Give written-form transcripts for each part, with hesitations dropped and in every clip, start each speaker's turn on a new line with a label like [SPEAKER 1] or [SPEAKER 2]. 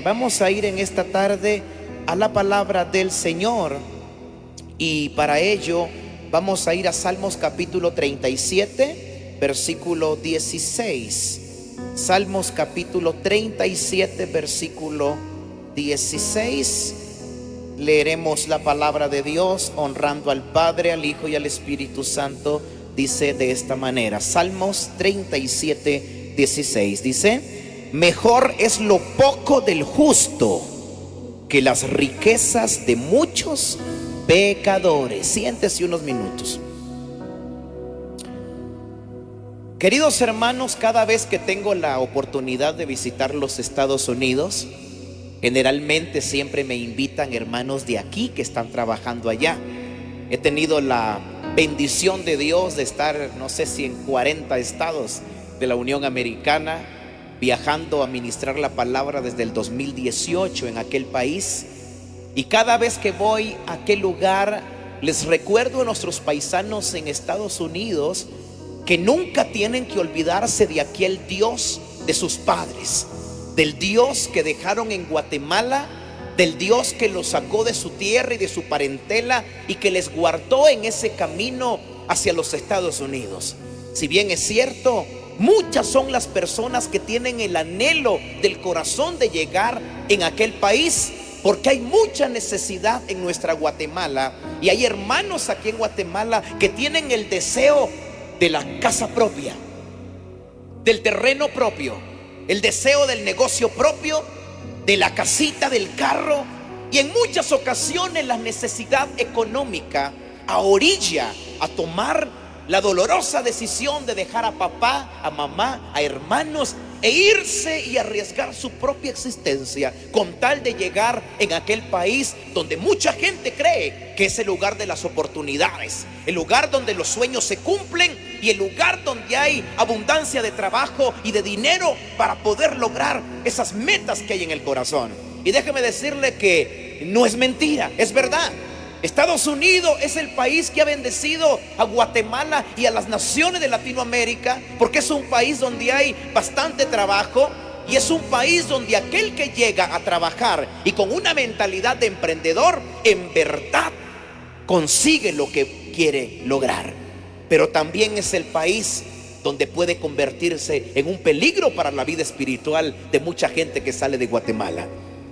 [SPEAKER 1] Vamos a ir en esta tarde a la palabra del Señor y para ello vamos a ir a Salmos capítulo 37, versículo 16. Salmos capítulo 37, versículo 16. Leeremos la palabra de Dios honrando al Padre, al Hijo y al Espíritu Santo. Dice de esta manera, Salmos 37, 16. Dice: mejor es lo poco del justo que las riquezas de muchos pecadores. Siéntese unos minutos. Queridos hermanos, cada vez que tengo la oportunidad de visitar los Estados Unidos, generalmente siempre me invitan hermanos de aquí que están trabajando allá. He tenido la bendición de Dios de estar, no sé si en 40 estados de la Unión Americana, viajando a ministrar la palabra desde el 2018 en aquel país. Y cada vez que voy a aquel lugar, les recuerdo a nuestros paisanos en Estados Unidos que nunca tienen que olvidarse de aquel Dios de sus padres, del Dios que dejaron en Guatemala, del Dios que los sacó de su tierra y de su parentela y que les guardó en ese camino hacia los Estados Unidos. Si bien es cierto, muchas son las personas que tienen el anhelo del corazón de llegar en aquel país, porque hay mucha necesidad en nuestra Guatemala. Y hay hermanos aquí en Guatemala que tienen el deseo de la casa propia, del terreno propio, el deseo del negocio propio, de la casita, del carro. Y en muchas ocasiones la necesidad económica orilla a tomar la dolorosa decisión de dejar a papá, a mamá, a hermanos e irse y arriesgar su propia existencia con tal de llegar en aquel país donde mucha gente cree que es el lugar de las oportunidades, el lugar donde los sueños se cumplen y el lugar donde hay abundancia de trabajo y de dinero para poder lograr esas metas que hay en el corazón. Y déjeme decirle que no es mentira, es verdad. Estados Unidos es el país que ha bendecido a Guatemala y a las naciones de Latinoamérica, porque es un país donde hay bastante trabajo y es un país donde aquel que llega a trabajar y con una mentalidad de emprendedor, en verdad consigue lo que quiere lograr. Pero también es el país donde puede convertirse en un peligro para la vida espiritual de mucha gente que sale de Guatemala.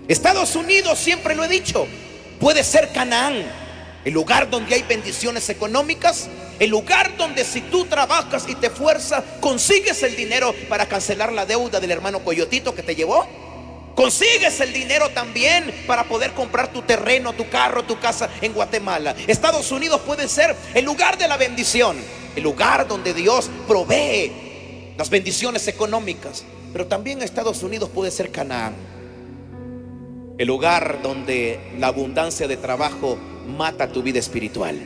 [SPEAKER 1] Estados Unidos, siempre lo he dicho, puede ser Canaán, el lugar donde hay bendiciones económicas, el lugar donde si tú trabajas y te esfuerzas, consigues el dinero para cancelar la deuda del hermano Coyotito que te llevó. Consigues el dinero también para poder comprar tu terreno, tu carro, tu casa en Guatemala. Estados Unidos puede ser el lugar de la bendición, el lugar donde Dios provee las bendiciones económicas. Pero también Estados Unidos puede ser Canaán, el lugar donde la abundancia de trabajo mata tu vida espiritual,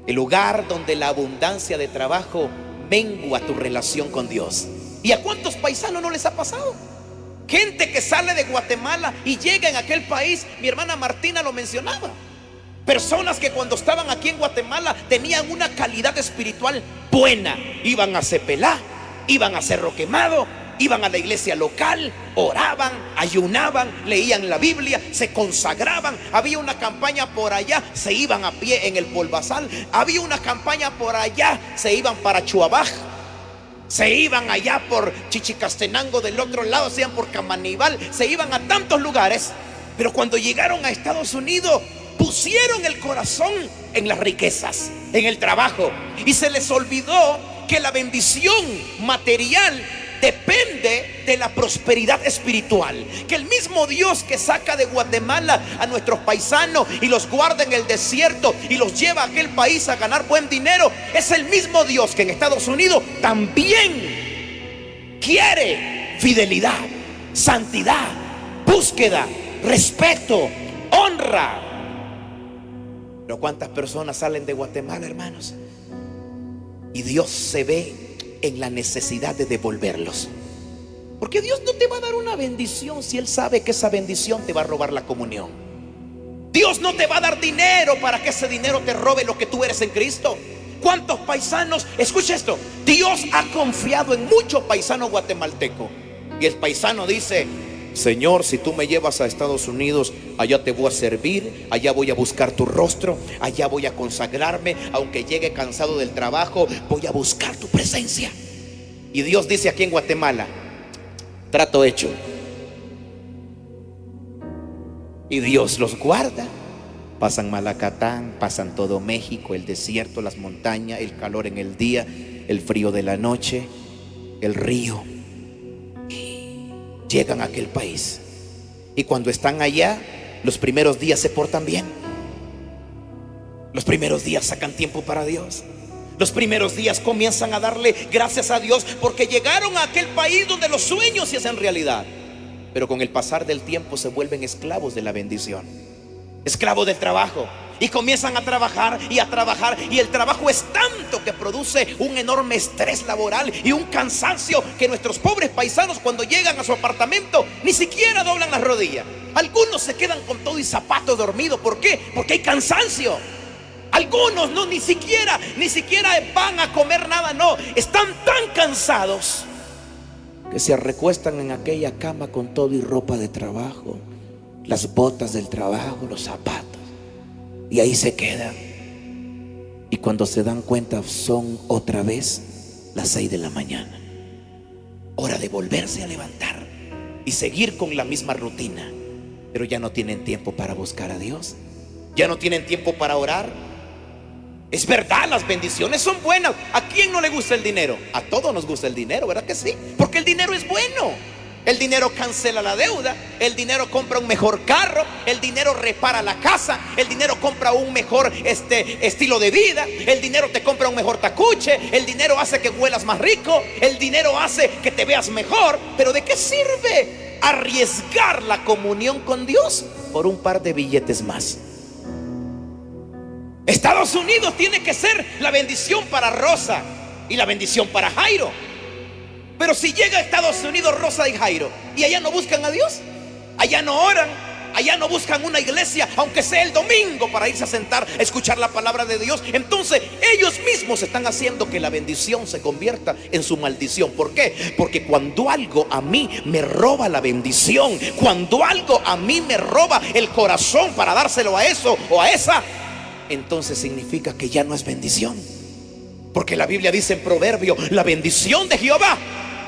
[SPEAKER 1] el lugar donde la abundancia de trabajo mengua tu relación con Dios. ¿Y a cuántos paisanos no les ha pasado? Gente que sale de Guatemala y llega en aquel país, mi hermana Martina lo mencionaba, personas que cuando estaban aquí en Guatemala tenían una calidad espiritual buena, iban a Cepelá, iban a Cerro Quemado, iban a la iglesia local, oraban, ayunaban, leían la Biblia, se consagraban. Había una campaña por allá, se iban a pie en el Polvazal. Había una campaña por allá, se iban para Chuabaj, se iban allá por Chichicastenango del otro lado, se iban por Camanibal, se iban a tantos lugares. Pero cuando llegaron a Estados Unidos, pusieron el corazón en las riquezas, en el trabajo, y se les olvidó que la bendición material depende de la prosperidad espiritual. Que el mismo Dios que saca de Guatemala a nuestros paisanos y los guarda en el desierto y los lleva a aquel país a ganar buen dinero, es el mismo Dios que en Estados Unidos también quiere fidelidad, santidad, búsqueda, respeto, honra. Pero ¿cuántas personas salen de Guatemala, hermanos? Y Dios se ve en la necesidad de devolverlos, porque Dios no te va a dar una bendición si Él sabe que esa bendición te va a robar la comunión. Dios no te va a dar dinero para que ese dinero te robe lo que tú eres en Cristo. ¿Cuántos paisanos? Escucha esto, Dios ha confiado en muchos paisanos guatemaltecos y el paisano dice: Señor, si tú me llevas a Estados Unidos, allá te voy a servir, allá voy a buscar tu rostro, allá voy a consagrarme, aunque llegue cansado del trabajo, voy a buscar tu presencia. Y Dios dice aquí en Guatemala: trato hecho. Y Dios los guarda. Pasan Malacatán, pasan todo México, el desierto, las montañas, el calor en el día, el frío de la noche, el río. Llegan a aquel país. Y cuando están allá, los primeros días se portan bien. Los primeros días sacan tiempo para Dios. Los primeros días comienzan a darle gracias a Dios porque llegaron a aquel país donde los sueños se hacen realidad. Pero con el pasar del tiempo se vuelven esclavos de la bendición, esclavos del trabajo, y comienzan a trabajar y a trabajar, y el trabajo es tanto que produce un enorme estrés laboral y un cansancio que nuestros pobres paisanos, cuando llegan a su apartamento, ni siquiera doblan las rodillas. Algunos se quedan con todo y zapatos dormidos. ¿Por qué? Porque hay cansancio. Algunos no, ni siquiera van a comer nada, no, están tan cansados que se recuestan en aquella cama con todo y ropa de trabajo, las botas del trabajo, los zapatos, y ahí se quedan. Y cuando se dan cuenta, son otra vez las 6 de la mañana, hora de volverse a levantar y seguir con la misma rutina. Pero ya no tienen tiempo para buscar a Dios, ya no tienen tiempo para orar. Es verdad, las bendiciones son buenas. ¿A quién no le gusta el dinero? A todos nos gusta el dinero, ¿verdad que sí? Porque el dinero es bueno. El dinero cancela la deuda, el dinero compra un mejor carro, el dinero repara la casa, el dinero compra un mejor estilo de vida, el dinero te compra un mejor tacuche, el dinero hace que huelas más rico, el dinero hace que te veas mejor. Pero ¿de qué sirve arriesgar la comunión con Dios por un par de billetes más? Estados Unidos tiene que ser la bendición para Rosa y la bendición para Jairo. Pero si llega a Estados Unidos Rosa y Jairo y allá no buscan a Dios, allá no oran, allá no buscan una iglesia, aunque sea el domingo, para irse a sentar a escuchar la palabra de Dios, entonces ellos mismos están haciendo que la bendición se convierta en su maldición. ¿Por qué? Porque cuando algo a mí me roba la bendición, cuando algo a mí me roba el corazón para dárselo a eso o a esa, entonces significa que ya no es bendición. Porque la Biblia dice en Proverbio: la bendición de Jehová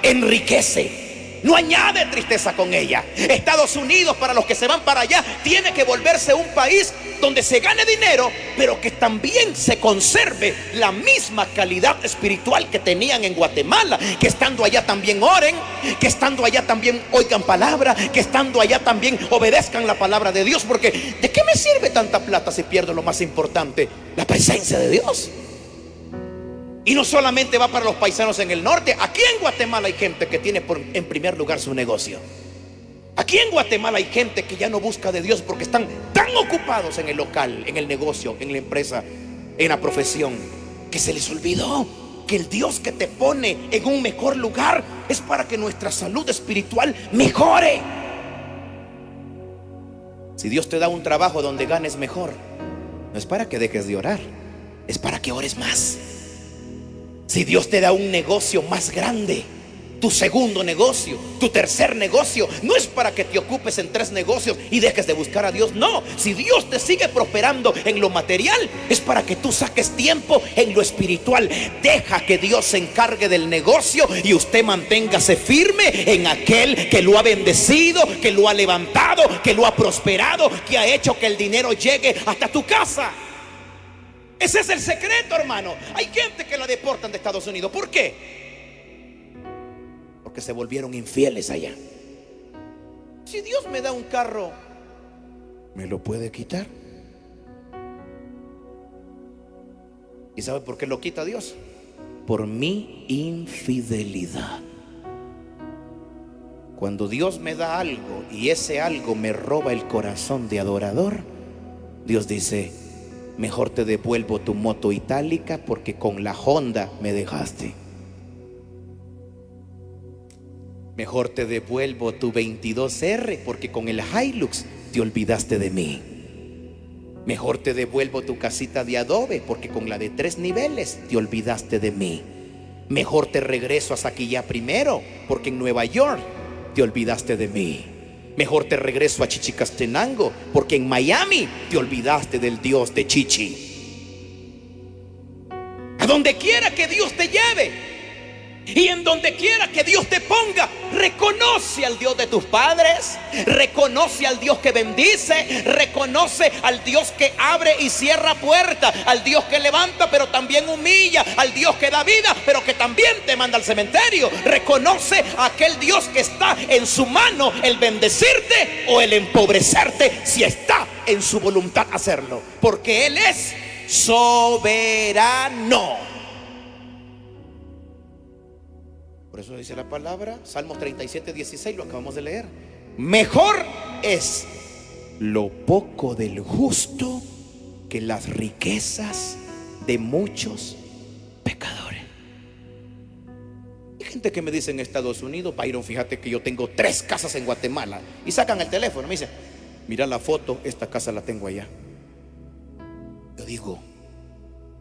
[SPEAKER 1] enriquece, no añade tristeza con ella. Estados Unidos, para los que se van para allá, tiene que volverse un país donde se gane dinero, pero que también se conserve la misma calidad espiritual que tenían en Guatemala. Que estando allá también oren, que estando allá también oigan palabra, que estando allá también obedezcan la palabra de Dios. Porque ¿de qué me sirve tanta plata si pierdo lo más importante, la presencia de Dios? Y no solamente va para los paisanos en el norte. Aquí en Guatemala hay gente que tiene en primer lugar su negocio. Aquí en Guatemala hay gente que ya no busca de Dios porque están tan ocupados en el local, en el negocio, en la empresa, en la profesión, que se les olvidó que el Dios que te pone en un mejor lugar es para que nuestra salud espiritual mejore. Si Dios te da un trabajo donde ganes mejor, no es para que dejes de orar, es para que ores más. Si Dios te da un negocio más grande, tu segundo negocio, tu tercer negocio, no es para que te ocupes en 3 negocios y dejes de buscar a Dios. No, si Dios te sigue prosperando en lo material, es para que tú saques tiempo en lo espiritual. Deja que Dios se encargue del negocio y usted manténgase firme en aquel que lo ha bendecido, que lo ha levantado, que lo ha prosperado, que ha hecho que el dinero llegue hasta tu casa. Ese es el secreto, hermano. Hay gente que la deportan de Estados Unidos. ¿Por qué? Porque se volvieron infieles allá. Si Dios me da un carro, ¿me lo puede quitar? ¿Y sabe por qué lo quita Dios? Por mi infidelidad. Cuando Dios me da algo y ese algo me roba el corazón de adorador, Dios dice: mejor te devuelvo tu moto itálica porque con la Honda me dejaste. Mejor te devuelvo tu 22R porque con el Hilux te olvidaste de mí. Mejor te devuelvo tu casita de adobe porque con la de 3 niveles te olvidaste de mí. Mejor te regreso a Saquilla primero porque en Nueva York te olvidaste de mí. Mejor te regreso a Chichicastenango, porque en Miami te olvidaste del Dios de Chichi. A donde quiera que Dios te lleve y en donde quiera que Dios te ponga, reconoce al Dios de tus padres, reconoce al Dios que bendice, reconoce al Dios que abre y cierra puertas, al Dios que levanta pero también humilla, al Dios que da vida pero que también te manda al cementerio. Reconoce a aquel Dios que está en su mano el bendecirte o el empobrecerte, si está en su voluntad hacerlo, porque Él es soberano. Por eso dice la palabra, Salmos 37:16, lo acabamos de leer. Mejor es lo poco del justo que las riquezas de muchos pecadores. Hay gente que me dice en Estados Unidos: Byron, fíjate que yo tengo 3 casas en Guatemala. Y sacan el teléfono, me dicen: mira la foto, esta casa la tengo allá. Yo digo: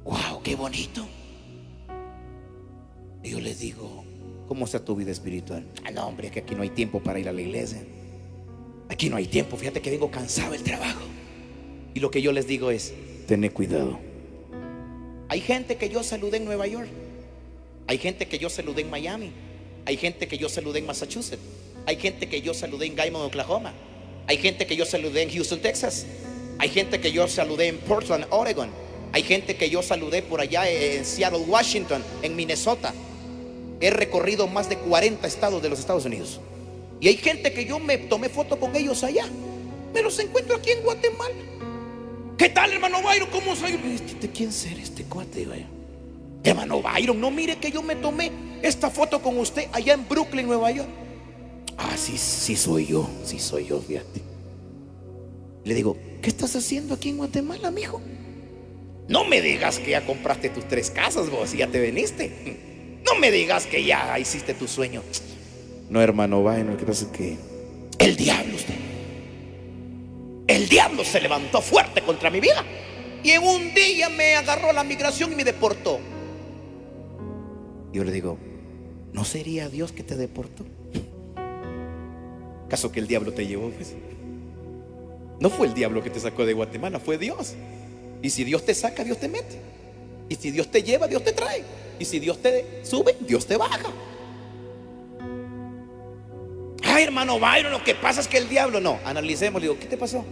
[SPEAKER 1] wow, qué bonito. Y yo les digo: ¿cómo está tu vida espiritual? Ah, no, hombre, es que aquí no hay tiempo para ir a la iglesia. Aquí no hay tiempo, fíjate que vengo cansado del trabajo. Y lo que yo les digo es: tened cuidado. Hay gente que yo saludé en Nueva York, hay gente que yo saludé en Miami, hay gente que yo saludé en Massachusetts, hay gente que yo saludé en Guymon, Oklahoma, hay gente que yo saludé en Houston, Texas, hay gente que yo saludé en Portland, Oregon, hay gente que yo saludé por allá en Seattle, Washington, en Minnesota. He recorrido más de 40 estados de los Estados Unidos. Y hay gente que yo me tomé foto con ellos allá. Me los encuentro aquí en Guatemala. ¿Qué tal, hermano Byron? ¿Cómo soy? ¿De quién será este cuate, vaya? Hermano Byron, no mire que yo me tomé esta foto con usted allá en Brooklyn, Nueva York. Ah, sí, sí soy yo, fíjate. Le digo: ¿qué estás haciendo aquí en Guatemala, mijo? No me digas que ya compraste tus 3 casas vos y ya te veniste. No me digas que ya hiciste tu sueño. No, hermano Byron, lo que pasa es que el diablo se levantó fuerte contra mi vida. Y en un día me agarró la migración y me deportó. Y yo le digo: ¿no sería Dios que te deportó? ¿Acaso que el diablo te llevó? Pues no fue el diablo que te sacó de Guatemala, fue Dios. Y si Dios te saca, Dios te mete. Y si Dios te lleva, Dios te trae. Y si Dios te sube, Dios te baja. Ay, hermano Byron, lo que pasa es que el diablo. No, analicemos. Le digo: ¿qué te pasó?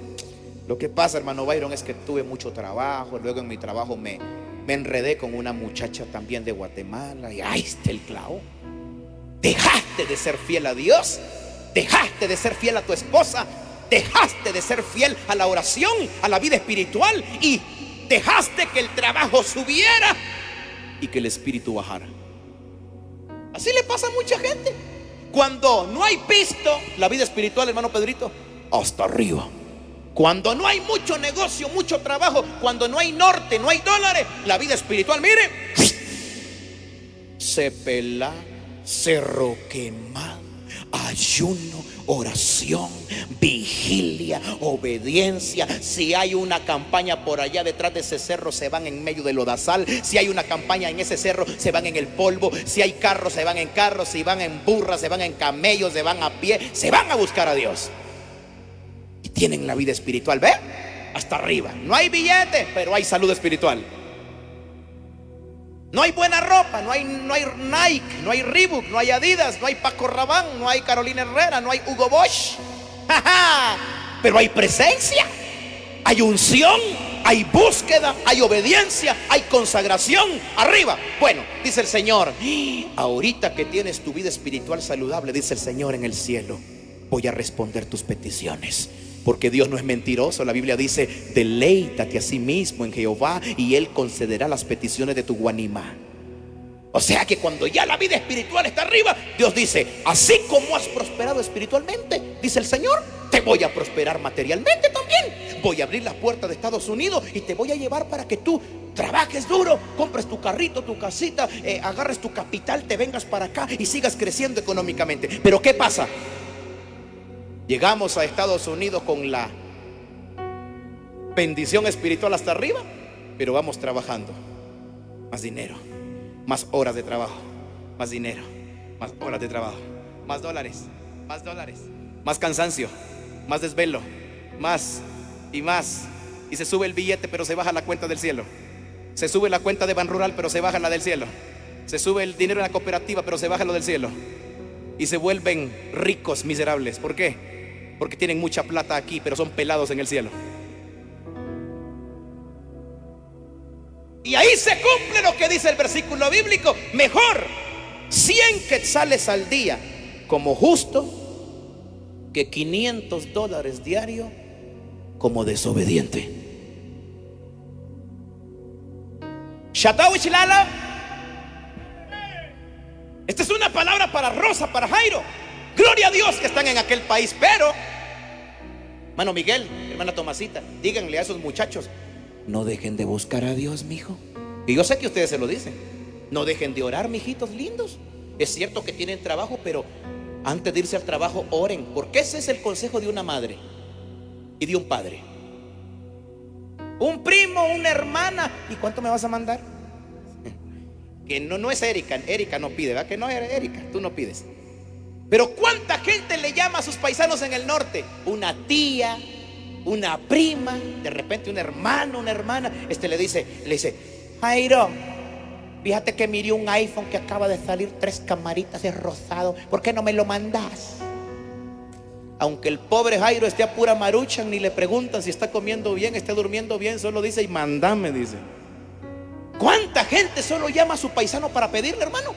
[SPEAKER 1] Lo que pasa, hermano Byron, es que tuve mucho trabajo. Luego en mi trabajo me enredé con una muchacha también de Guatemala. Y ahí está el clavo. Dejaste de ser fiel a Dios, dejaste de ser fiel a tu esposa, dejaste de ser fiel a la oración, a la vida espiritual, y dejaste que el trabajo subiera y que el espíritu bajara. Así le pasa a mucha gente. Cuando no hay pisto, la vida espiritual, hermano Pedrito, hasta arriba. Cuando no hay mucho negocio, mucho trabajo, cuando no hay norte, no hay dólares, la vida espiritual, mire, se pela, cerro quemado, ayuno, oración, vigilia, obediencia. Si hay una campaña por allá detrás de ese cerro, se van en medio del lodazal. Si hay una campaña en ese cerro, se van en el polvo. Si hay carros, se van en carros. Si van en burras, se van en camellos, se van a pie. Se van a buscar a Dios. Y tienen la vida espiritual, ¿ve? Hasta arriba. No hay billete, pero hay salud espiritual. No hay buena ropa, no hay Nike, no hay Reebok, no hay Adidas, no hay Paco Rabanne, no hay Carolina Herrera, no hay Hugo Boss. Pero hay presencia, hay unción, hay búsqueda, hay obediencia, hay consagración. Arriba. Bueno, dice el Señor: ahorita que tienes tu vida espiritual saludable, dice el Señor en el cielo, voy a responder tus peticiones. Porque Dios no es mentiroso. La Biblia dice: deleítate a sí mismo en Jehová y Él concederá las peticiones de tu guanima. O sea que cuando ya la vida espiritual está arriba, Dios dice: así como has prosperado espiritualmente, dice el Señor, te voy a prosperar materialmente también. Voy a abrir las puertas de Estados Unidos y te voy a llevar para que tú trabajes duro, compres tu carrito, tu casita, agarres tu capital, te vengas para acá y sigas creciendo económicamente. Pero ¿qué pasa? Llegamos a Estados Unidos con la bendición espiritual hasta arriba, pero vamos trabajando. Más dinero, más horas de trabajo, más dinero, más horas de trabajo, más dólares, más cansancio,
[SPEAKER 2] más desvelo, más y más. Y se sube el billete, pero se baja la cuenta del cielo. Se sube la cuenta de Ban Rural, pero se baja la del cielo. Se sube el dinero en la cooperativa, pero se baja lo del cielo. Y se vuelven ricos miserables. ¿Por qué? Porque tienen mucha plata aquí, pero son pelados en el cielo. Y ahí se cumple lo que dice el versículo bíblico: mejor 100 quetzales al día como justo que $500 diario como desobediente. Shatau y Chilala. Esta es una palabra para Rosa, para Jairo. Gloria a Dios que están en aquel país. Pero, hermano Miguel, hermana Tomasita, díganle a esos muchachos: no dejen de buscar a Dios, mijo. Y yo sé que ustedes se lo dicen. No dejen de orar, mijitos lindos. Es cierto que tienen trabajo, pero antes de irse al trabajo, oren. Porque ese es el consejo de una madre y de un padre. Un primo, una hermana. ¿Y cuánto me vas a mandar? Que no es Erika. Erika no pide, ¿verdad? Que no, Erika, tú no pides. Pero ¿cuánta gente le llama a sus paisanos en el norte? Una tía, una prima, de repente un hermano, una hermana. Le dice: Jairo, fíjate que miré un iPhone que acaba de salir, 3 camaritas, es rosado, ¿por qué no me lo mandas? Aunque el pobre Jairo esté a pura maruchan, ni le preguntan si está comiendo bien, está durmiendo bien, solo dice: y mandame, dice. ¿Cuánta gente solo llama a su paisano para pedirle, hermano?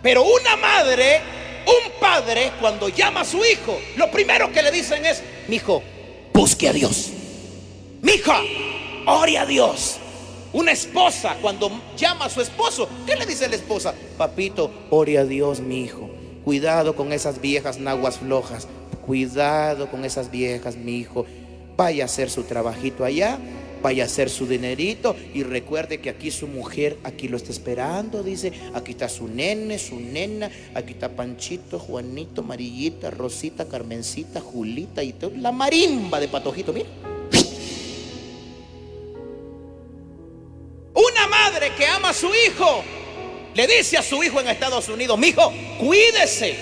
[SPEAKER 2] Pero una madre, un padre, cuando llama a su hijo, lo primero que le dicen es: mijo, busque a Dios. Mija, ore a Dios. Una esposa cuando llama a su esposo, ¿qué le dice la esposa? Papito, ore a Dios, mi hijo. Cuidado con esas viejas naguas flojas. Cuidado con esas viejas, mi hijo. Vaya a hacer su trabajito allá, vaya a hacer su dinerito, y recuerde que aquí su mujer, aquí lo está esperando, dice. Aquí está su nene, su nena, aquí está Panchito, Juanito, Marillita, Rosita, Carmencita, Julita y todo, la marimba de Patojito, mira. Una madre que ama a su hijo le dice a su hijo en Estados Unidos: mijo, cuídese,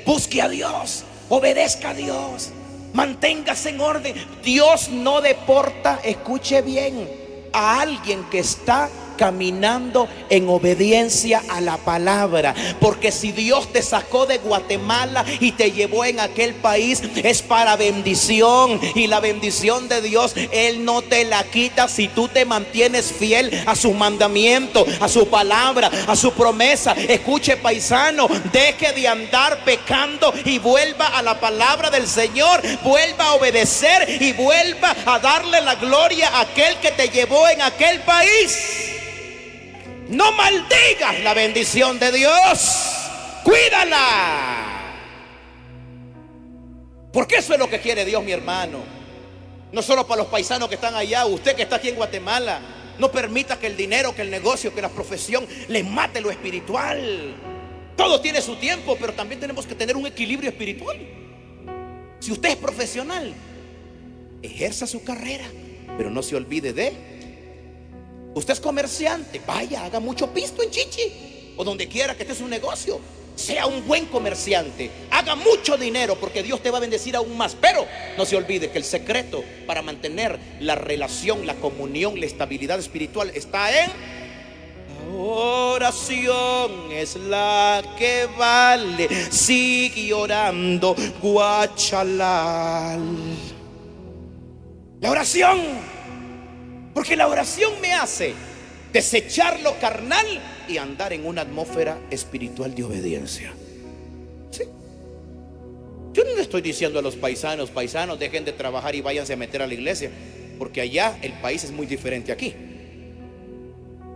[SPEAKER 2] busque a Dios, obedezca a Dios, manténgase en orden. Dios no deporta, escuche bien, a alguien que está caminando en obediencia a la palabra. Porque si Dios te sacó de Guatemala y te llevó en aquel país, es para bendición. Y la bendición de Dios Él no te la quita si tú te mantienes fiel a sus mandamientos, a su palabra, a su promesa. Escuche, paisano, deje de andar pecando y vuelva a la palabra del Señor. Vuelva a obedecer y vuelva a darle la gloria a aquel que te llevó en aquel país. No maldigas la bendición de Dios, cuídala. Porque eso es lo que quiere Dios, mi hermano. No solo para los paisanos que están allá, usted que está aquí en Guatemala. No permita que el dinero, que el negocio, que la profesión les mate lo espiritual. Todo tiene su tiempo, pero también tenemos que tener un equilibrio espiritual. Si usted es profesional, ejerza su carrera, pero no se olvide de... Usted es comerciante, vaya, haga mucho pisto en Chichi o donde quiera que esté su negocio. Sea un buen comerciante, haga mucho dinero, porque Dios te va a bendecir aún más. Pero no se olvide que el secreto para mantener la relación, la comunión, la estabilidad espiritual está en la oración. Es la que vale. Sigue orando, guachalal. La oración. Porque la oración me hace desechar lo carnal y andar en una atmósfera espiritual de obediencia. ¿Sí? Yo no le estoy diciendo a los paisanos: dejen de trabajar y váyanse a meter a la iglesia, porque allá el país es muy diferente aquí.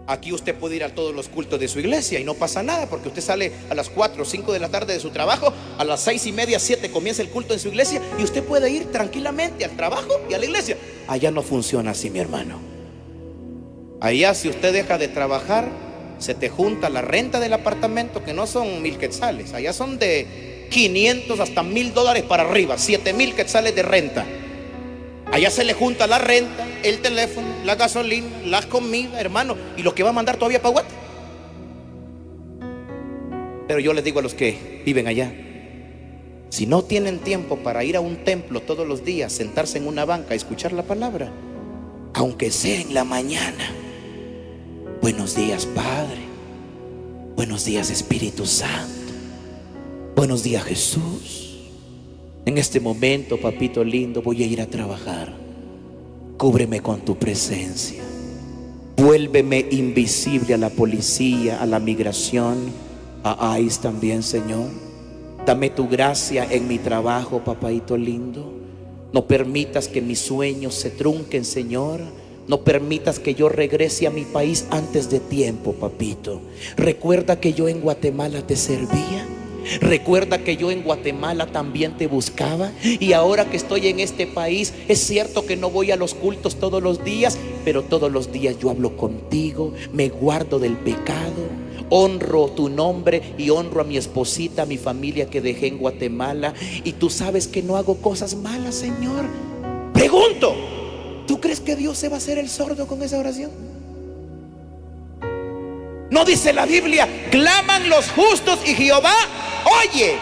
[SPEAKER 2] Aquí usted puede ir a todos los cultos de su iglesia y no pasa nada, porque usted sale a las 4 o 5 de la tarde de su trabajo, a las 6:30, 7 comienza el culto en su iglesia y usted puede ir tranquilamente al trabajo y a la iglesia. Allá no funciona así, mi hermano. Allá, si usted deja de trabajar, se te junta la renta del apartamento, que no son 1,000 quetzales, allá son de 500 hasta $1,000 para arriba, 7,000 quetzales de renta. Allá se le junta la renta, el teléfono, la gasolina, las comidas, hermano, y lo que va a mandar todavía para Guate. Pero yo les digo a los que viven allá: Si no tienen tiempo para ir a un templo todos los días, sentarse en una banca a escuchar la palabra, aunque sea en la mañana, buenos días, Padre. Buenos días, Espíritu Santo. Buenos días, Jesús. En este momento, papito lindo, voy a ir a trabajar. Cúbreme con tu presencia. Vuélveme invisible a la policía, a la migración, a ICE también, Señor. Dame tu gracia en mi trabajo, papaito lindo. No permitas que mis sueños se trunquen, Señor. No permitas que yo regrese a mi país antes de tiempo, papito. Recuerda que yo en Guatemala te servía. Recuerda que yo en Guatemala también te buscaba. Y ahora que estoy en este país, es cierto que no voy a los cultos todos los días, pero todos los días yo hablo contigo, me guardo del pecado, honro tu nombre y honro a mi esposita, a mi familia que dejé en Guatemala. Y tú sabes que no hago cosas malas, Señor. Pregunto, ¿tú crees que Dios se va a hacer el sordo con esa oración? ¿No dice la Biblia: claman los justos y Jehová oye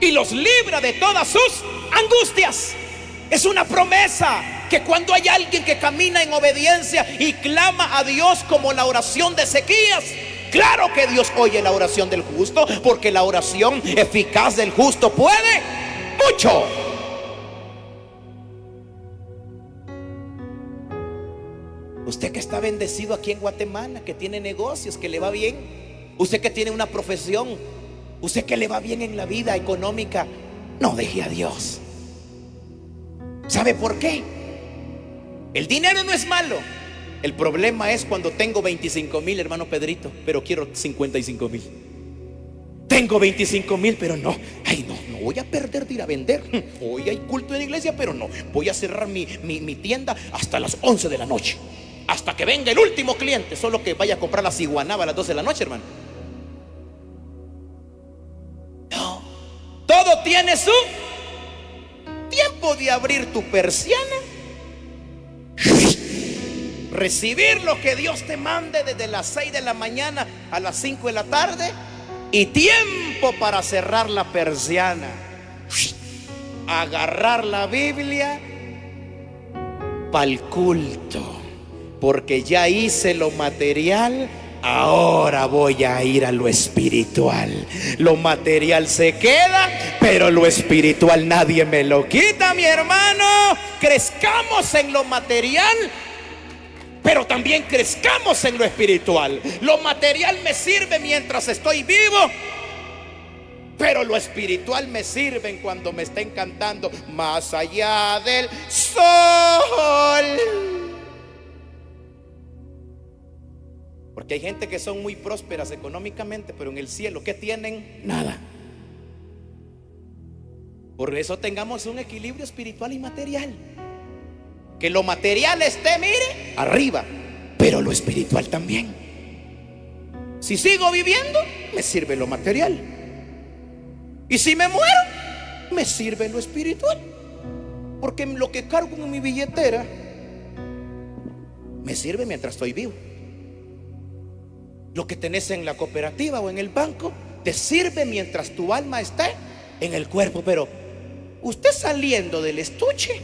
[SPEAKER 2] y los libra de todas sus angustias? Es una promesa que cuando hay alguien que camina en obediencia y clama a Dios, como la oración de Ezequías, claro que Dios oye la oración del justo, porque la oración eficaz del justo puede mucho. Usted que está bendecido aquí en Guatemala, que tiene negocios, que le va bien, usted que tiene una profesión, usted que le va bien en la vida económica, no deje a Dios. ¿Sabe por qué? El dinero no es malo. El problema es cuando tengo 25,000, hermano Pedrito, pero quiero 55,000. Tengo 25,000, pero no, no voy a perder de ir a vender. Hoy hay culto en la iglesia, pero no, voy a cerrar mi tienda hasta las 11 de la noche, hasta que venga el último cliente, solo que vaya a comprar la ciguanaba a las 12 de la noche, hermano. No, todo tiene su tiempo de abrir tu persiana, recibir lo que Dios te mande desde las 6 de la mañana a las 5 de la tarde, y tiempo para cerrar la persiana, agarrar la Biblia para el culto. Porque ya hice lo material, ahora voy a ir a lo espiritual. Lo material se queda, pero lo espiritual nadie me lo quita, mi hermano. Crezcamos en lo material, pero también crezcamos en lo espiritual. Lo material me sirve mientras estoy vivo, pero lo espiritual me sirve cuando me estén cantando más allá del sol. Porque hay gente que son muy prósperas económicamente, pero en el cielo, ¿qué tienen? Nada. Por eso tengamos un equilibrio espiritual y material. Que lo material esté, mire, arriba, pero lo espiritual también. Si sigo viviendo, me sirve lo material. Y si me muero, me sirve lo espiritual. Porque lo que cargo en mi billetera me sirve mientras estoy vivo. Lo que tenés en la cooperativa o en el banco te sirve mientras tu alma esté en el cuerpo. Pero usted saliendo del estuche,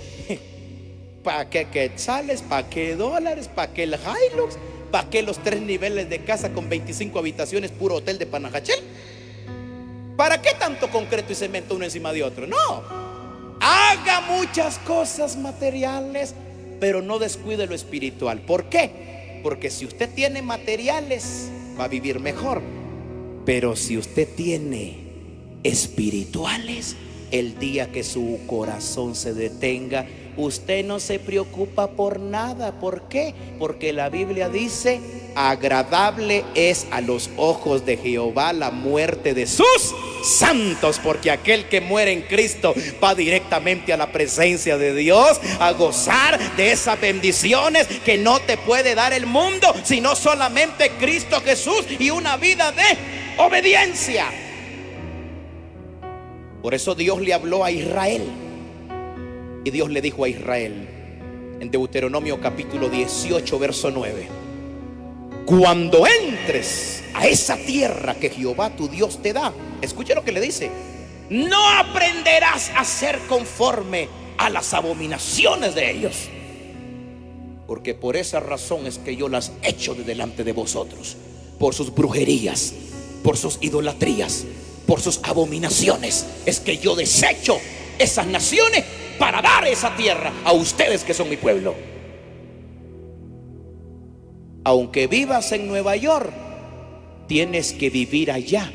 [SPEAKER 2] ¿para qué quetzales? ¿Para qué dólares? ¿Para qué el Hilux? ¿Para qué los 3 niveles de casa con 25 habitaciones, puro hotel de Panajachel? ¿Para qué tanto concreto y cemento uno encima de otro? No. Haga muchas cosas materiales, pero no descuide lo espiritual. ¿Por qué? Porque si usted tiene materiales, va a vivir mejor. Pero si usted tiene espirituales, el día que su corazón se detenga, usted no se preocupa por nada. ¿Por qué? Porque la Biblia dice: agradable es a los ojos de Jehová la muerte de sus santos. Porque aquel que muere en Cristo va directamente a la presencia de Dios, a gozar de esas bendiciones que no te puede dar el mundo, sino solamente Cristo Jesús, y una vida de obediencia. Por eso Dios le habló a Israel, y Dios le dijo a Israel en Deuteronomio capítulo 18 verso 9: cuando entres a esa tierra que Jehová tu Dios te da, escuche lo que le dice, No aprenderás a ser conforme a las abominaciones de ellos, porque por esa razón es que yo las echo de delante de vosotros, por sus brujerías, por sus idolatrías, por sus abominaciones. Es que yo desecho esas naciones para dar esa tierra a ustedes que son mi pueblo. Aunque vivas en Nueva York, tienes que vivir allá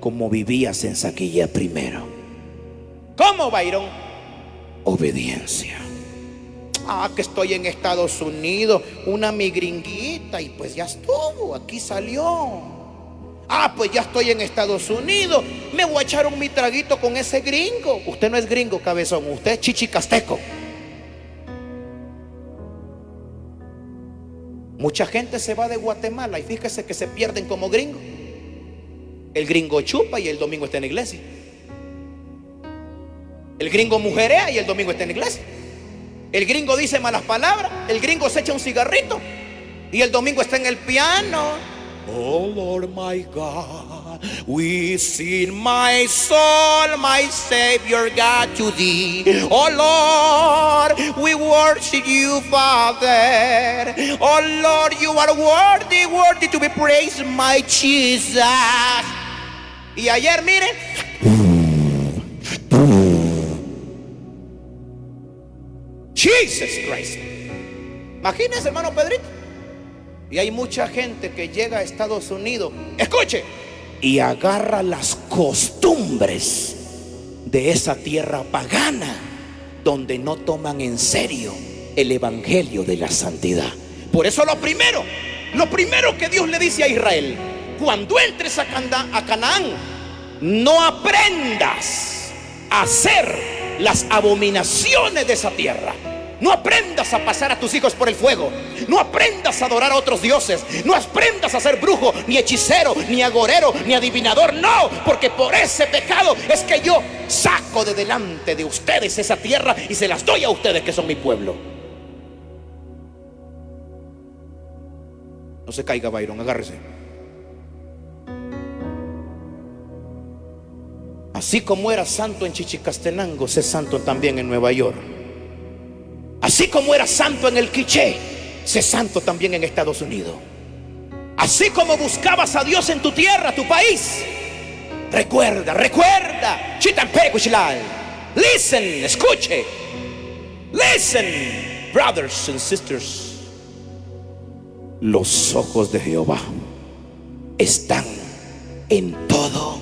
[SPEAKER 2] como vivías en Saquilla primero. ¿Cómo, Byron? Obediencia. Que estoy en Estados Unidos, una mi gringuita, y pues ya estuvo, aquí salió. Pues ya estoy en Estados Unidos, me voy a echar un mi traguito con ese gringo. Usted no es gringo, cabezón, usted es chichicasteco. Mucha gente se va de Guatemala y fíjese que se pierden como gringo. El gringo chupa y el domingo está en la iglesia. El gringo mujerea y el domingo está en la iglesia. El gringo dice malas palabras, el gringo se echa un cigarrito y el domingo está en el piano. Oh Lord my God, we sing my soul, my Savior God to thee. Oh Lord, we worship you, Father. Oh Lord, you are worthy, worthy to be praised, my Jesus. Y ayer, miren, Jesus Christ. Imagínense, hermano Pedrito. Y hay mucha gente que llega a Estados Unidos, escuche, y agarra las costumbres de esa tierra pagana, donde no toman en serio el evangelio de la santidad. Por eso lo primero que Dios le dice a Israel: cuando entres a Canaán, no aprendas a hacer las abominaciones de esa tierra. No aprendas a pasar a tus hijos por el fuego. No aprendas a adorar a otros dioses. No aprendas a ser brujo, ni hechicero, ni agorero, ni adivinador. No, porque por ese pecado es que yo saco de delante de ustedes esa tierra y se las doy a ustedes que son mi pueblo. No se caiga, Byron, agárrese. Así como era santo en Chichicastenango, sé santo también en Nueva York. Así como era santo en el Quiché, sé santo también en Estados Unidos. Así como buscabas a Dios en tu tierra, tu país, recuerda, listen, escuche, listen, brothers and sisters. Los ojos de Jehová están en todo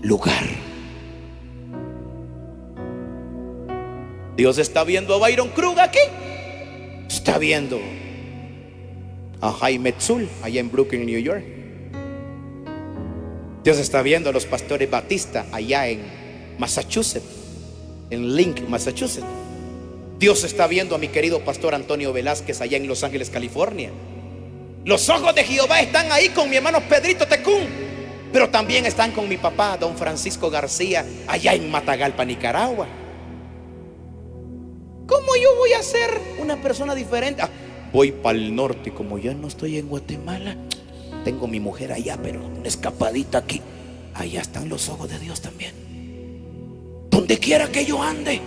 [SPEAKER 2] lugar. Dios está viendo a Byron Krug aquí. Está viendo a Jaime Tzul allá en Brooklyn, New York. Dios está viendo a los pastores Batista allá en Massachusetts, en Link, Massachusetts. Dios está viendo a mi querido pastor Antonio Velázquez allá en Los Ángeles, California. Los ojos de Jehová están ahí con mi hermano Pedrito Tecún, pero también están con mi papá don Francisco García allá en Matagalpa, Nicaragua. ¿Cómo yo voy a ser una persona diferente? Voy para el norte, como ya no estoy en Guatemala, tengo mi mujer allá, pero una escapadita aquí. Allá están los ojos de Dios también. Donde quiera que yo ande,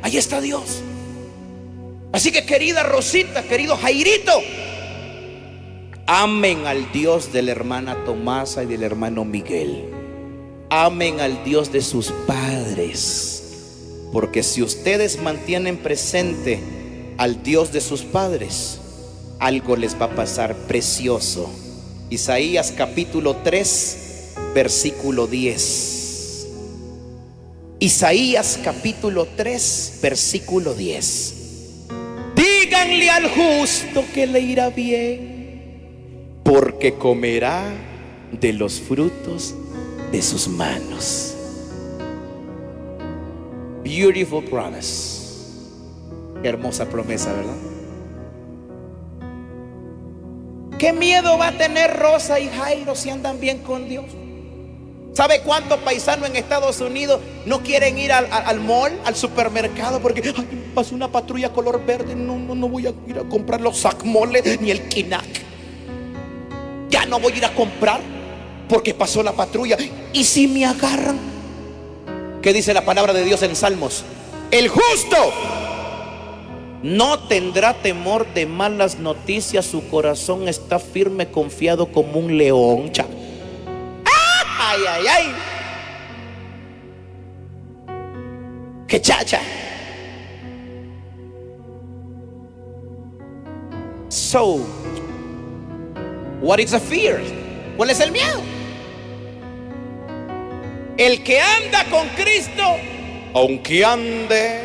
[SPEAKER 2] ahí está Dios. Así que, querida Rosita, querido Jairito, amen al Dios de la hermana Tomasa y del hermano Miguel. Amen al Dios de sus padres. Porque si ustedes mantienen presente al Dios de sus padres, algo les va a pasar precioso. Isaías capítulo 3, versículo 10. Isaías capítulo 3, versículo 10. Díganle al justo que le irá bien, porque comerá de los frutos de sus manos. Beautiful promise. Qué hermosa promesa, ¿verdad? ¿Qué miedo va a tener Rosa y Jairo si andan bien con Dios? ¿Sabe cuántos paisanos en Estados Unidos no quieren ir al mall, al supermercado? Porque pasó una patrulla color verde. No voy a ir a comprar los sacmoles ni el quinac. Ya no voy a ir a comprar porque pasó la patrulla. ¿Y si me agarran? ¿Qué dice la palabra de Dios en Salmos? El justo no tendrá temor de malas noticias, su corazón está firme, confiado como un león. ¡Ay, ay, ay! ¡Qué chacha! So, what is a fear? ¿Cuál es el miedo? El que anda con Cristo, aunque ande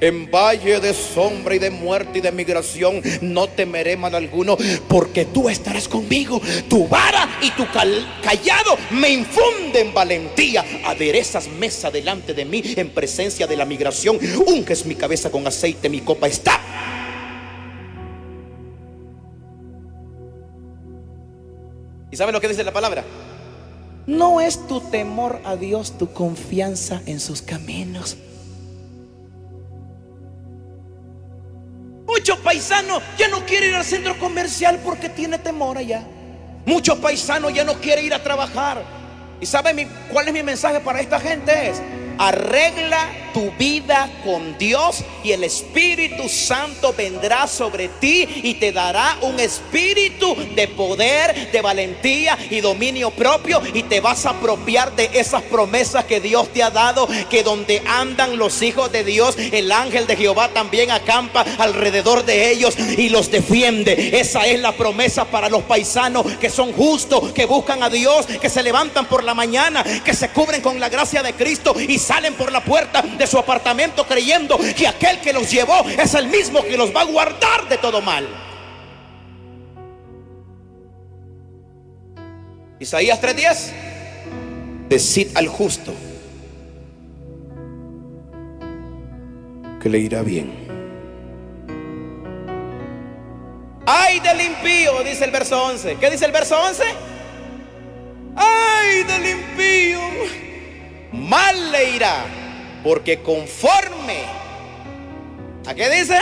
[SPEAKER 2] en valle de sombra y de muerte y de migración, no temeré mal alguno, porque tú estarás conmigo. Tu vara y tu callado me infunden valentía. Aderezas mesa delante de mí en presencia de la migración. Unges mi cabeza con aceite, mi copa está. ¿Y sabe lo que dice la palabra? No es tu temor a Dios, tu confianza en sus caminos. Muchos paisanos ya no quieren ir al centro comercial porque tiene temor allá. Muchos paisanos ya no quieren ir a trabajar. ¿Y sabe cuál es mi mensaje para esta gente? Es: arregla tu vida con Dios y el Espíritu Santo vendrá sobre ti y te dará un espíritu de poder, de valentía y dominio propio, y te vas a apropiar de esas promesas que Dios te ha dado, que donde andan los hijos de Dios, el ángel de Jehová también acampa alrededor de ellos y los defiende. Esa es la promesa para los paisanos que son justos, que buscan a Dios, que se levantan por la mañana, que se cubren con la gracia de Cristo y salen por la puerta de su apartamento creyendo que aquel que los llevó es el mismo que los va a guardar de todo mal. Isaías 3:10: decid al justo que le irá bien. Ay del impío, dice el verso 11. ¿Qué dice el verso 11? Ay del impío, mal le irá, porque conforme ¿a qué dice?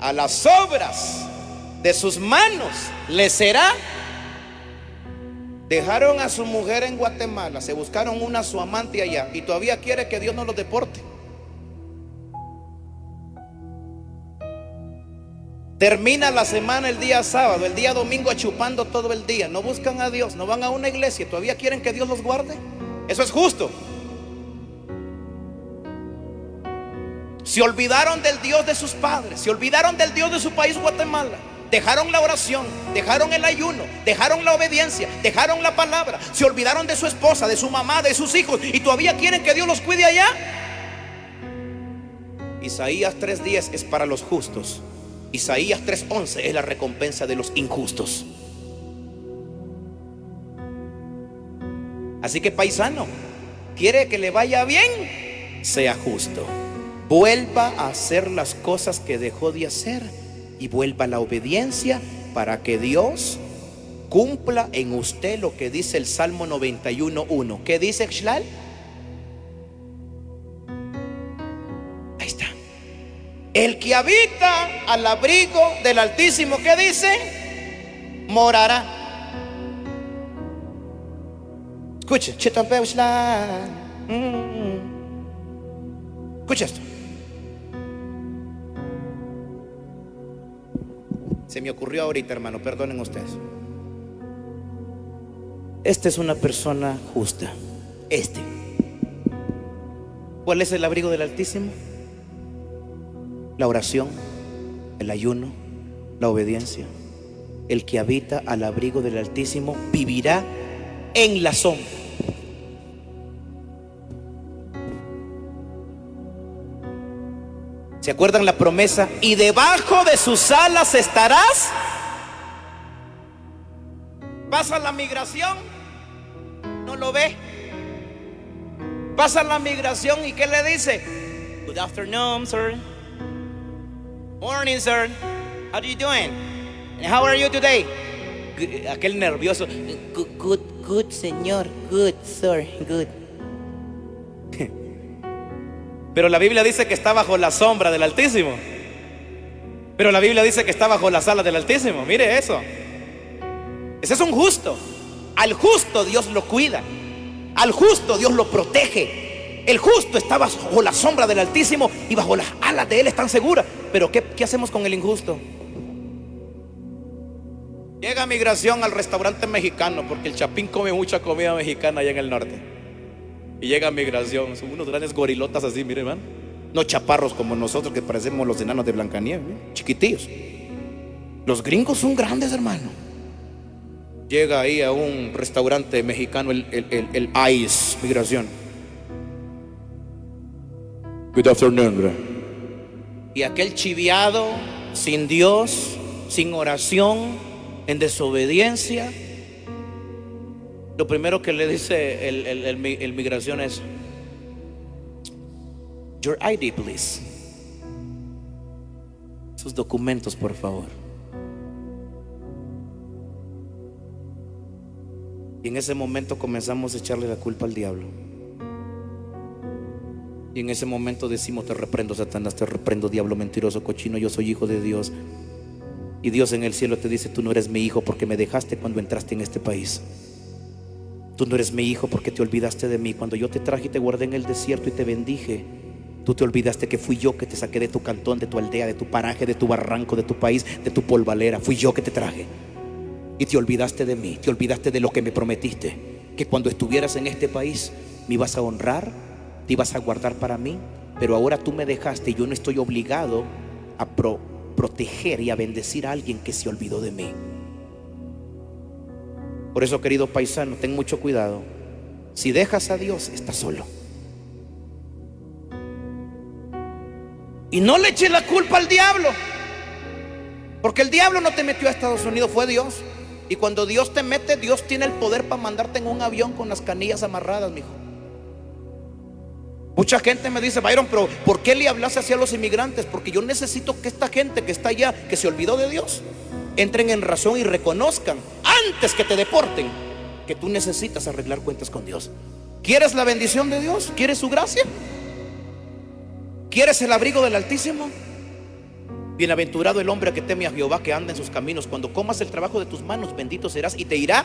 [SPEAKER 2] A las obras de sus manos le será. Dejaron a su mujer en Guatemala, se buscaron una su amante allá, y todavía quiere que Dios no los deporte. Termina la semana el día sábado, el día domingo chupando todo el día. No buscan a Dios, no van a una iglesia, todavía quieren que Dios los guarde. Eso es justo. Se olvidaron del Dios de sus padres, se olvidaron del Dios de su país, Guatemala. Dejaron la oración, dejaron el ayuno, dejaron la obediencia, dejaron la palabra. Se olvidaron de su esposa, de su mamá, de sus hijos, y todavía quieren que Dios los cuide allá. Isaías 3:10 es para los justos. Isaías 3:11 es la recompensa de los injustos. Así que, paisano, ¿quiere que le vaya bien? Sea justo. Vuelva a hacer las cosas que dejó de hacer y vuelva a la obediencia para que Dios cumpla en usted lo que dice el Salmo 91:1. ¿Qué dice Xlal? Ahí está. El que habita al abrigo del Altísimo, ¿qué dice? Morará. Escuche, escucha esto. Se me ocurrió ahorita, hermano, perdonen ustedes. Esta es una persona justa. ¿Cuál es el abrigo del Altísimo? La oración, el ayuno, la obediencia. El que habita al abrigo del Altísimo vivirá en la sombra. ¿Se acuerdan la promesa? Y debajo de sus alas estarás. Pasa la migración, no lo ve. Pasa la migración y ¿qué le dice? Good afternoon, sir. Morning, sir. How are you doing? And how are you today? Good, aquel nervioso. Good, señor. Good, sir. Good. Pero la Biblia dice que está bajo la sombra del Altísimo. Pero la Biblia dice que está bajo las alas del Altísimo. Mire eso. Ese es un justo. Al justo Dios lo cuida. Al justo Dios lo protege. El justo está bajo la sombra del Altísimo y bajo las alas de Él están seguras. Pero ¿qué hacemos con el injusto? Llega migración al restaurante mexicano, porque el Chapín come mucha comida mexicana allá en el norte. Y llega migración, son unos grandes gorilotas así, miren, hermano. No chaparros como nosotros que parecemos los enanos de Blancanieves, chiquitillos. Los gringos son grandes, hermano. Llega ahí a un restaurante mexicano el ICE, migración. Good afternoon, bro. Y aquel chiviado, sin Dios, sin oración, en desobediencia, lo primero que le dice el migración es: Your ID, please. Sus documentos, por favor. Y en ese momento comenzamos a echarle la culpa al diablo. Y en ese momento decimos: te reprendo, Satanás, te reprendo, diablo mentiroso, cochino, yo soy hijo de Dios. Y Dios en el cielo te dice: tú no eres mi hijo porque me dejaste cuando entraste en este país. Tú no eres mi hijo porque te olvidaste de mí. Cuando yo te traje y te guardé en el desierto y te bendije, tú te olvidaste que fui yo que te saqué de tu cantón, de tu aldea, de tu paraje, de tu barranco, de tu país, de tu polvalera. Fui yo que te traje. Y te olvidaste de mí, te olvidaste de lo que me prometiste, que cuando estuvieras en este país me ibas a honrar, te ibas a guardar para mí. Pero ahora tú me dejaste y yo no estoy obligado a proteger y a bendecir a alguien que se olvidó de mí. Por eso, querido paisano, ten mucho cuidado. Si dejas a Dios, estás solo. Y no le eches la culpa al diablo, porque el diablo no te metió a Estados Unidos, fue Dios. Y cuando Dios te mete, Dios tiene el poder para mandarte en un avión con las canillas amarradas, mijo. Mucha gente me dice: Byron, pero ¿por qué le hablas así a los inmigrantes? Porque yo necesito que esta gente que está allá, que se olvidó de Dios, entren en razón y reconozcan, antes que te deporten, que tú necesitas arreglar cuentas con Dios. ¿Quieres la bendición de Dios? ¿Quieres su gracia? ¿Quieres el abrigo del Altísimo? Bienaventurado el hombre que teme a Jehová, que anda en sus caminos. Cuando comas el trabajo de tus manos, bendito serás y te irá.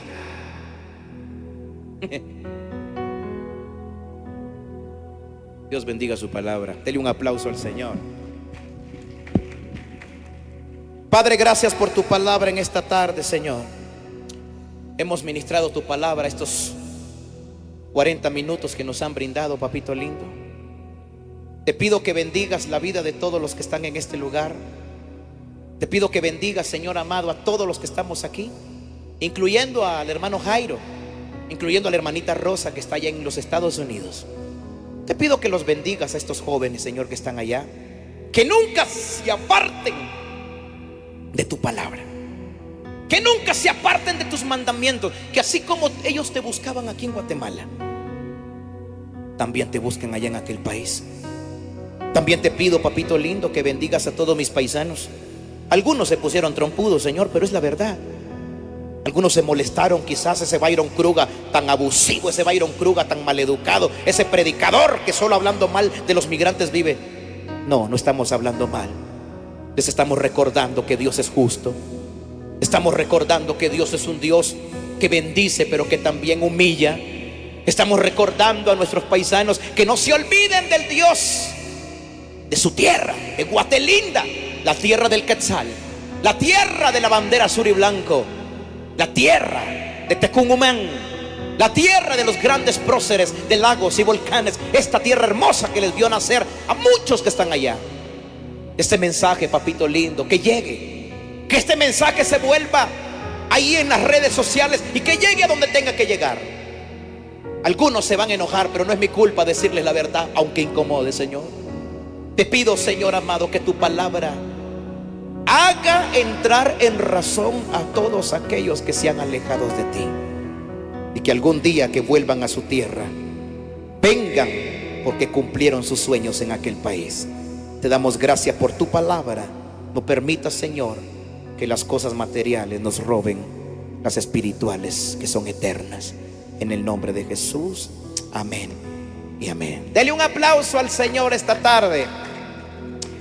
[SPEAKER 2] Dios bendiga su palabra. Dele un aplauso al Señor. Padre, gracias por tu palabra en esta tarde, Señor. Hemos ministrado tu palabra estos 40 minutos que nos han brindado, papito lindo. Te pido que bendigas la vida de todos los que están en este lugar. Te pido que bendigas, Señor amado, a todos los que estamos aquí, incluyendo al hermano Jairo, incluyendo a la hermanita Rosa que está allá en los Estados Unidos. Te pido que los bendigas a estos jóvenes, Señor, que están allá, que nunca se aparten de tu palabra, que nunca se aparten de tus mandamientos, que así como ellos te buscaban aquí en Guatemala, también te busquen allá en aquel país. También te pido, papito lindo, que bendigas a todos mis paisanos. Algunos se pusieron trompudos, Señor, pero es la verdad. Algunos se molestaron, quizás ese Byron Kruga tan abusivo, ese Byron Kruga tan maleducado, ese predicador que solo hablando mal de los migrantes vive. No, no estamos hablando mal. Les estamos recordando que Dios es justo. Estamos recordando que Dios es un Dios que bendice, pero que también humilla. Estamos recordando a nuestros paisanos que no se olviden del Dios de su tierra, de Guatelinda, la tierra del Quetzal, la tierra de la bandera azul y blanco, la tierra de Tecumumán, la tierra de los grandes próceres de lagos y volcanes, esta tierra hermosa que les vio nacer a muchos que están allá. Este mensaje, papito lindo, que llegue, que este mensaje se vuelva ahí en las redes sociales y que llegue a donde tenga que llegar. Algunos se van a enojar, pero no es mi culpa decirles la verdad, aunque incomode, Señor. Te pido, Señor amado, que tu palabra haga entrar en razón a todos aquellos que se han alejado de ti, y que algún día que vuelvan a su tierra vengan porque cumplieron sus sueños en aquel país. Te damos gracias por tu palabra. No permitas, Señor, que las cosas materiales nos roben las espirituales que son eternas. En el nombre de Jesús, amén y amén. Dele un aplauso al Señor esta tarde.